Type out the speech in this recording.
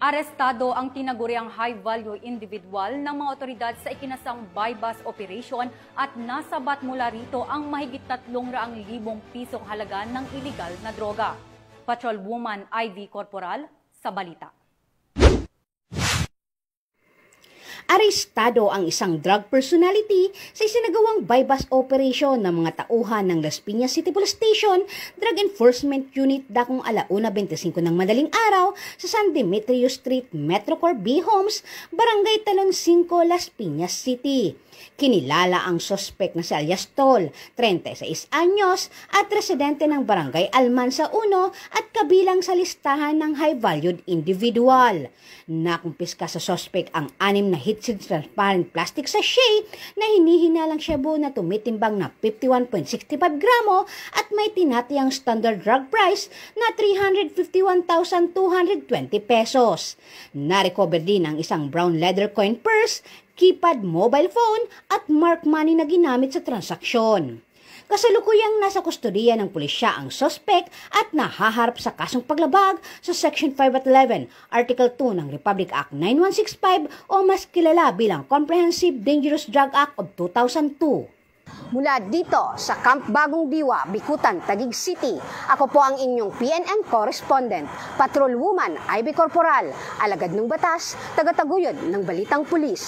Arestado ang tinaguriang high-value individual ng mga otoridad sa ikinasang buy-bus operation at nasabat mula rito ang mahigit 300,000 pisong halaga ng iligal na droga. Patrolwoman Ivy Corporal sa balita. Arestado ang isang drug personality sa isinagawang buy-bus operation ng mga tauhan ng Las Piñas City Police Station Drug Enforcement Unit dakong 1:25 ng madaling araw sa San Demetrio Street, Metrocorp B Homes, Barangay Talon 5, Las Piñas City. Kinilala ang suspect na si alias Tol, 36 anyos at residente ng Barangay Almansa 1 at kabilang sa listahan ng high-valued individual. Nakumpiska sa suspect ang 6 na heat-sealed transparent plastic sachet na hinihinalang shabu na tumitimbang na 51.65 gramo at may tinatayang standard drug price na 351,220 pesos. Na-recover din ang isang brown leather coin purse, keypad mobile phone at mark money na ginamit sa transaksyon. Kasalukuyang nasa kustodiya ng pulisya ang suspect at nahaharap sa kasong paglabag sa Section 5 at 11, Article 2 ng Republic Act 9165 o mas kilala bilang Comprehensive Dangerous Drug Act of 2002. Mula dito sa Camp Bagong Diwa, Bikutan, Taguig City, ako po ang inyong PNN correspondent, Patrolwoman Ivy Corporal, alagad ng batas, tagataguyod ng Balitang Pulis.